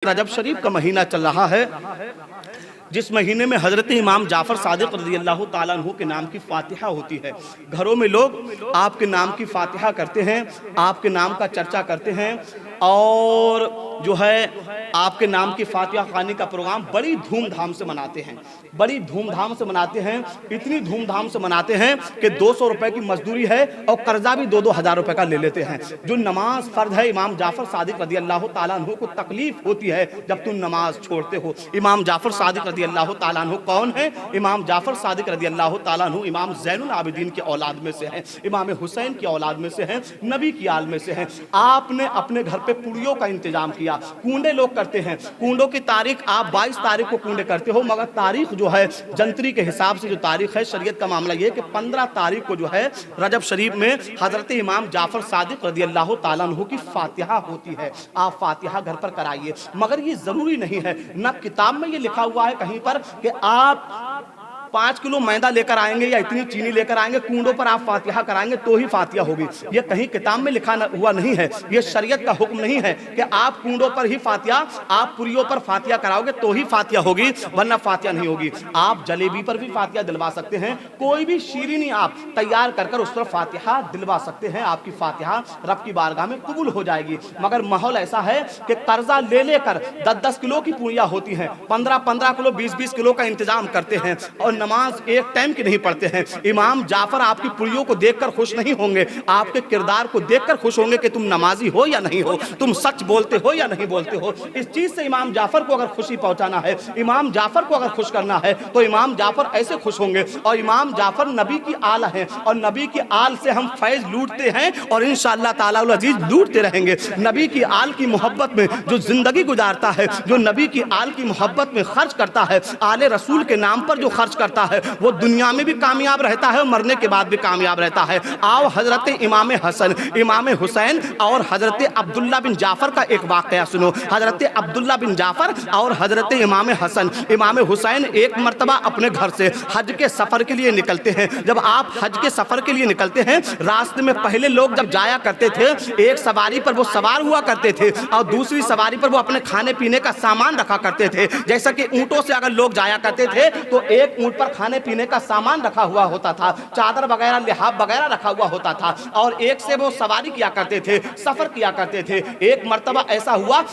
रजब शरीफ का महीना चल रहा है, जिस महीने में हज़रत इमाम जाफ़र सादिक़ रज़ी अल्लाह ताला अन्हु के नाम की फ़ातिहा होती है। घरों में लोग आपके नाम की फ़ातिहा करते हैं, आपके नाम का चर्चा करते हैं और जो है आपके नाम की फ़ातिहा ख़वानी का प्रोग्राम बड़ी धूमधाम से मनाते हैं, बड़ी धूमधाम से मनाते हैं। इतनी धूमधाम से मनाते हैं कि 200 रुपए की मजदूरी है और कर्जा भी 2-2 हज़ार रुपए का ले लेते हैं। जो नमाज फ़र्ज है, इमाम जाफ़र सादिक़ रज़ी अल्लाह ताला अन्हु को तकलीफ़ होती है जब तुम नमाज छोड़ते हो। इमाम जाफ़र सादिक़ रज़ी अल्लाह ताला अन्हु कौन है? इमाम जाफ़र सादिक़ रज़ी अल्लाह ताला अन्हु इमाम ज़ैनुल आबिदीन की औलाद में से हैं, इमाम हुसैन की औलाद में से हैं, नबी की आल में से हैं। आपने अपने घर पे पुड़ियों का इंतजाम किया। कूंडे लोग करते हैं, कूंडों की तारीख आप 22 तारीख को कूंडे करते हो, मगर तारीख जो है जंतरी के हिसाब से जो तारीख है, शरीयत का मामला ये है कि 15 तारीख को जो है रजब शरीफ में हज़रत इमाम जाफ़र सादिक़ रज़ी अल्लाह ताला अन्हु की फ़ातिहा होती है। आप फ़ातिहा घर पर कराइए, मगर ये ज़रूरी नहीं है, न किताब में ये लिखा हुआ है कहीं पर कि आप 5 किलो मैदा लेकर आएंगे या इतनी चीनी लेकर आएंगे, कूंडों पर आप फ़ातिहा कराएंगे तो ही फ़ातिहा होगी। ये कहीं किताब में लिखा हुआ नहीं है, ये शरीयत का हुक्म नहीं है कि आप कूंडों पर ही फ़ातिहा, आप पुरियों पर फ़ातिहा कराओगे तो ही फ़ातिहा होगी, वरना फ़ातिहा नहीं होगी। आप जलेबी पर भी फ़ातिहा दिलवा सकते हैं, कोई भी शीरीनी आप तैयार कर कर उस पर फ़ातिहा दिलवा सकते हैं, आपकी फ़ातिहा रब की बारगाह में कबूल हो जाएगी। मगर माहौल ऐसा है कि कर्जा ले लेकर 10-10 किलो की पूरियाँ होती हैं, 15-15 किलो 20-20 किलो का इंतजाम करते हैं और नमाज एक टाइम की नहीं पढ़ते हैं। इमाम जाफर आपकी पुरियों को देखकर खुश नहीं होंगे, आपके किरदार को देखकर खुश होंगे कि तुम नमाजी हो या नहीं हो, तुम सच बोलते हो या नहीं बोलते हो। इस चीज से इमाम जाफर को अगर खुशी पहुंचाना है, इमाम जाफर को अगर खुश करना है, तो इमाम जाफर ऐसे खुश होंगे। और इमाम जाफर नबी की आल है और नबी की आल से हम फैज लूटते हैं और इंशाअल्लाह ताला उल अजीज लूटते रहेंगे। नबी की आल की मोहब्बत में जो जिंदगी गुजारता है, जो नबी की आल की मोहब्बत में खर्च करता है, आले रसूल के नाम पर जो खर्च करता है, वो दुनिया में भी कामयाब रहता है और मरने के बाद भी कामयाब रहता है। आओ हजरत इमाम हसन, इमाम हुसैन और हजरत अब्दुल्ला बिन जाफर का एक वाकया सुनो। हजरत अब्दुल्ला बिन जाफर और हजरत इमाम हसन, इमाम हुसैन एक मर्तबा अपने घर से हज के सफर के लिए निकलते हैं। जब आप हज के सफर के लिए निकलते हैं, रास्ते में पहले लोग जब जाया करते थे, एक सवारी पर वो सवार हुआ करते थे और दूसरी सवारी पर वो अपने खाने पीने का सामान रखा करते थे। जैसा कि ऊंटों से अगर लोग जाया करते थे तो एक ऊंट पर खाने पीने का सामान रखा हुआ होता था, चादर वगैरह लिहाफ वगैरह रखा हुआ होता था और एक से वो सवारी किया करते थे, सफर किया करते थे। एक मर्तबा ऐसा हुआ,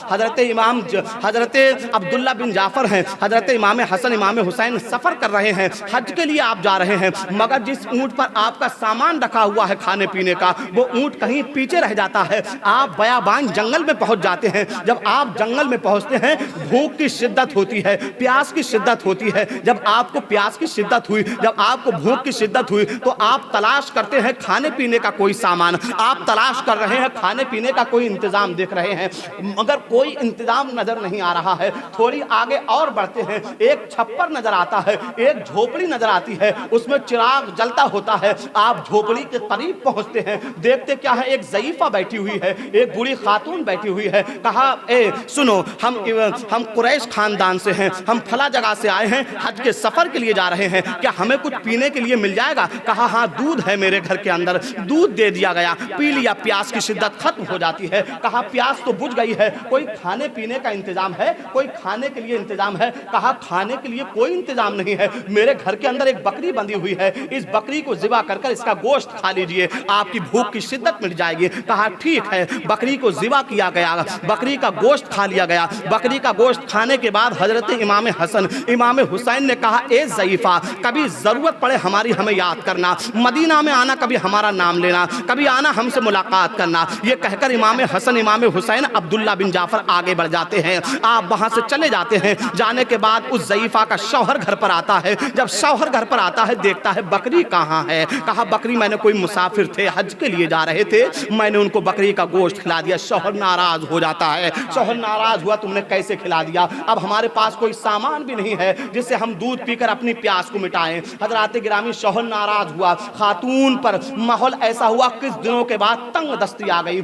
हजरत अब्दुल्ला बिन जाफर हैं, हजरत इमाम हसन इमाम हुसैन सफर कर रहे हैं, हज के लिए आप जा रहे हैं, मगर जिस ऊंट पर आपका सामान रखा हुआ है खाने पीने का, वो ऊंट कहीं पीछे रह जाता है। आप बयाबान जंगल में पहुंच जाते हैं। जब आप जंगल में पहुंचते हैं, भूख की शिद्दत होती है, प्यास की शिद्दत होती है। जब आपको प्यास की शिद्दत हुई, जब आपको भूख की शिद्दत हुई, तो आप तलाश करते हैं खाने पीने का कोई सामान, आप तलाश कर रहे हैं खाने पीने का कोई इंतजाम देख रहे हैं, मगर कोई इंतजाम नजर नहीं आ रहा है। थोड़ी आगे और बढ़ते हैं, एक छप्पर नजर आता है, एक झोपड़ी नजर आती है, उसमें चिराग जलता होता है। आप झोपड़ी के करीब पहुंचते हैं, देखते क्या है, एक ज़ईफा बैठी हुई है, एक बूढ़ी खातून बैठी हुई है। कहा, ए सुनो, हम कुरैश खानदान से हैं, हम फला जगह से आए हैं, हज के सफर के लिए जा रहे हैं, क्या हमें कुछ पीने के लिए मिल जाएगा? कहा, हाँ दूध है मेरे घर के अंदर। दूध दे दिया गया, पी लिया, प्यास की शिद्दत खत्म हो जाती है। कहा, प्यास तो बुझ गई है, कोई खाने पीने का इंतजाम है, कोई खाने के लिए इंतजाम है? कहा, खाने के लिए कोई इंतजाम नहीं है, मेरे घर के अंदर एक बकरी बंधी हुई है, इस बकरी को ज़िबा कर कर इसका गोश्त खा लीजिए, आपकी भूख की शिद्दत मिट जाएगी। कहा, ठीक है। बकरी को ज़िबा किया गया, बकरी का गोश्त खा लिया गया। बकरी का गोश्त खाने के बाद हजरत इमाम हसन इमाम हुसैन ने कहा, ए ज़ईफा, कभी ज़रूरत पड़े हमारी हमें याद करना, मदीना में आना, कभी हमारा नाम लेना, कभी आना हमसे मुलाकात करना। ये कहकर इमाम हसन इमाम हुसैन अब्दुल्ला बिन जाफर आगे बढ़ जाते हैं। आप वहाँ से चले जाते हैं। जाने के बाद उस ज़ईफा का शौहर घर पर आता है। जब शौहर घर पर आता है, देखता है बकरी कहाँ है। कहा, बकरी, मैंने कोई मुसाफिर थे, हज के लिए जा रहे थे, मैंने उनको बकरी का गोश्त खिला दिया। शौहर नाराज हो जाता है। शौहर नाराज हुआ, तुमने कैसे खिला दिया? अब हमारे पास कोई सामान भी नहीं है जिससे हम दूध पीकर अपनी प्यास को मिटाएं। हजरात गिरामी शौहर नाराज हुआ, खातून पर माहौल ऐसा हुआ, कुछ दिनों के बाद तंग दस्ती आ गई।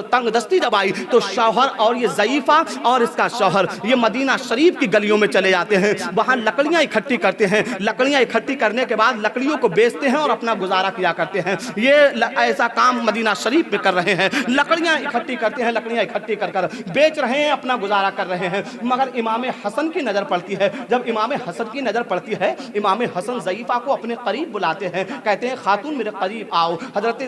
तंग दस्ती जब आई तो शौहर और ये ज़ईफ़ा और इसका शौहर ये मदीना शरीफ की गलियों में चले जाते हैं, वहाँ लकड़ियाँ इकट्ठी करते हैं। लकड़ियाँ इकट्ठी करने के बाद लकड़ियों को बेचते हैं और अपना गुजारा किया करते हैं। ये ऐसा काम मदीना शरीफ में कर रहे हैं, लकड़ियाँ इकट्ठी करते हैं, लकड़ियाँ इकट्ठी कर कर बेच रहे हैं, अपना गुजारा कर रहे हैं। मगर इमाम हसन की नज़र पड़ती है। जब इमाम हसन की नज़र पड़ती है, इमाम हसन ज़ईफ़ा को अपने करीब बुलाते हैं, कहते हैं खातून मेरे करीब आओ। हजरत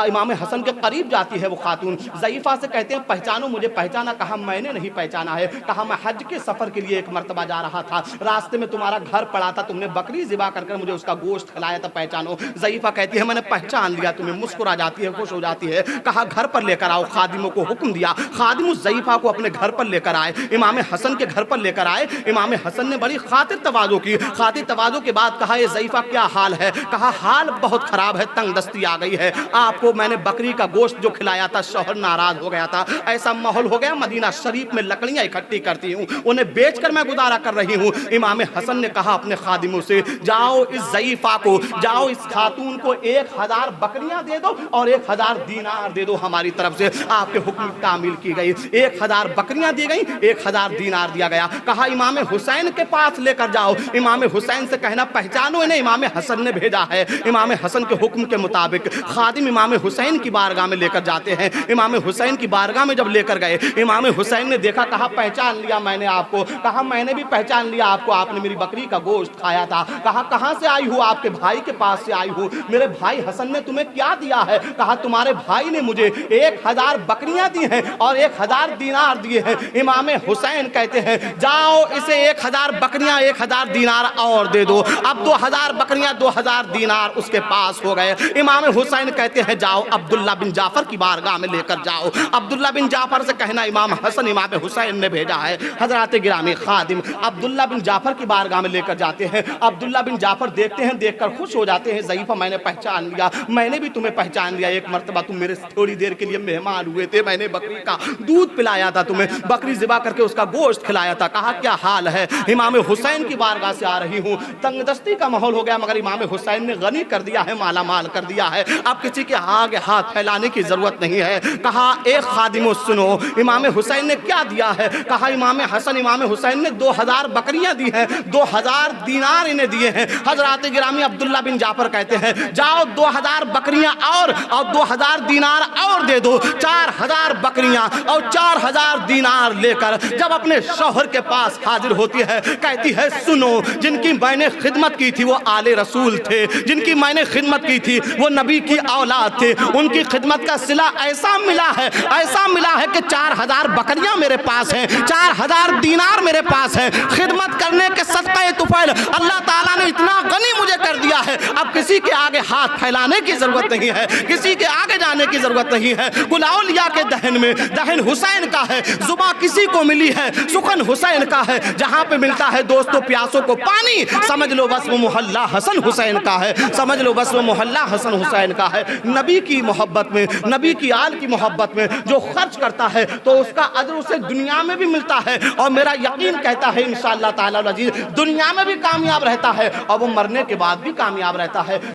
इमाम हसन के करीब जाती है वो खातून, ज़ईफ़ा से कहते हैं पहचानो मुझे। पहचाना? कहा मैंने नहीं पहचाना है। कहा मैं हज के सफ़र के लिए एक मरतबा जा रहा था, रास्ते में तुम्हारा घर पड़ा था, तुमने बकरी ज़िबा कर मुझे उसका गोश्त खिलाया था, पहचानो? ज़ईफ़ा कहती है मैंने पहचान लिया तुम्हें। मुस्कुरा जाती है, खुश हो जाती है। कहा घर पर लेकर आओ। खादिमों को हुक्म दिया, खादिम ज़ईफ़ा को अपने घर पर लेकर आए, इमाम हसन के घर पर लेकर आए। इमाम हसन ने बड़ी खातिर तवाज़ो की। खातिर तवाज़ो के बाद कहा ये ज़ईफ़ा क्या हाल है? कहा हाल बहुत ख़राब है, तंग दस्ती आ गई है। आपको मैंने बकरी का गोश्त जो खिलाया था, शौहर नाराज़ हो गया था, ऐसा माहौल हो गया, मदीना शरीफ में लकड़ियाँ इकट्ठी करती हूँ, उन्हें बेच कर मैं गुजारा कर रही हूँ। इमाम हसन ने कहा अपने खादिमों से जाओ इस ज़ईफ़ा को, जाओ इस खातून को 1000 बकरियाँ दे दो और 1000 दीनार दे दो। हमारी तरफ से आपके हुक्म तामील की गई। 1000 बकरियाँ दी गई, 1000 दीनार दिया गया। कहा इमाम हुसैन के पास लेकर जाओ, इमाम हुसैन से कहना पहचानो इन्हें, इमाम हसन ने भेजा है। इमाम हसन के हुक्म के मुताबिक खादिम इमाम हुसैन की बारगाह में लेकर जाते हैं। इमाम हुसैन की बारगाह में जब लेकर गए, इमाम हुसैन ने देखा, कहा पहचान लिया मैंने आपको। कहा मैंने भी पहचान लिया आपको, आपने मेरी बकरी का गोश्त खाया था। कहा कहाँ से आई हूँ? आपके भाई के पास से आई हूँ। मेरे भाई हसन ने तुम्हें क्या दिया है? कहा तुम्हारे भाई ने मुझे 1000 बकरियां दी हैं और 1000 दीनार दिए हैं। इमाम हुसैन कहते हैं जाओ इसे 1000 बकरियां 1000 दीनार और दे दो। अब 2000 बकरियां 2000 दीनार उसके पास हो गए। इमाम हुसैन कहते हैं जाओ अब्दुल्ला बिन जाफर की बारगाह में लेकर जाओ। अब्दुल्ला बिन जाफर से कहना इमाम हसन इमाम हुसैन ने भेजा है। हजरत गिरामी खादिम अब्दुल्ला बिन जाफर की बारगाह में लेकर जाते हैं। अब्दुल्ला बिन जाफर देखते हैं, देखकर खुश हो जाते हैं, ज़ईफ़ा मैंने पहचान लिया, मैंने भी तुम्हें पहचान लिया। एक मरतबा तुम मेरे थोड़ी देर के लिए मेहमान हुए थे, मैंने बकरी का दूध पिलाया था, तुम्हें बकरी ज़िबा करके उसका गोश्त खिलाया था। कहा क्या हाल है? इमाम हुसैन की बारगाह से आ रही हूँ। तंगदस्ती का माहौल हो गया, मगर इमाम हुसैन ने गनी कर दिया है, माला माल कर दिया है, अब किसी के आगे हाथ फैलाने की जरूरत नहीं है। कहा एक खादिमो सुनो, इमाम हुसैन ने क्या दिया है? कहा इमाम हसन इमाम हुसैन ने 2000 बकरियां दी हैं, 2000 दीनार इन्हें दिए हैं। हजरत गिरामी अब्दुल्ला बिन जाफर कहते हैं जाओ 2000 बकरियां और 2000 दीनार और दे दो। 4000 बकरियां और 4000 दीनार लेकर जब अपने शौहर के पास हाजिर होती है, कहती है सुनो, जिनकी मैंने खिदमत की थी वो आले रसूल थे, जिनकी मैंने खिदमत की थी वो नबी की औलाद थे, उनकी खिदमत का सिला ऐसा मिला है, ऐसा मिला है कि 4000 बकरियां मेरे पास हैं, 4000 दीनार मेरे पास है। खिदमत करने के सदक़े तुफैल अल्लाह ताला ने इतना गनी मुझे कर दिया है, अब किसी के आगे हाथ फैलाने की जरूरत नहीं है, किसी के आगे जाने की जरूरत नहीं है। कुलाउलिया के दहन में दहन हुसैन का है, जुबा किसी को मिली है, सुखन हुसैन का है। जहां पे मिलता है दोस्तों प्यासों को पानी, समझ लो बस वो मोहल्ला हसन हुसैन का है, समझ लो बस वो मोहल्ला हसन हुसैन का है। नबी की मोहब्बत में, नबी की आल की मोहब्बत में जो खर्च करता है तो उसका अज्र उसे दुनिया में भी मिलता है, और मेरा यकीन कहता है इंशाअल्लाह ताला अज़ीज़ दुनिया में भी कामयाब रहता है और वो मरने के बाद भी कामयाब रहता है।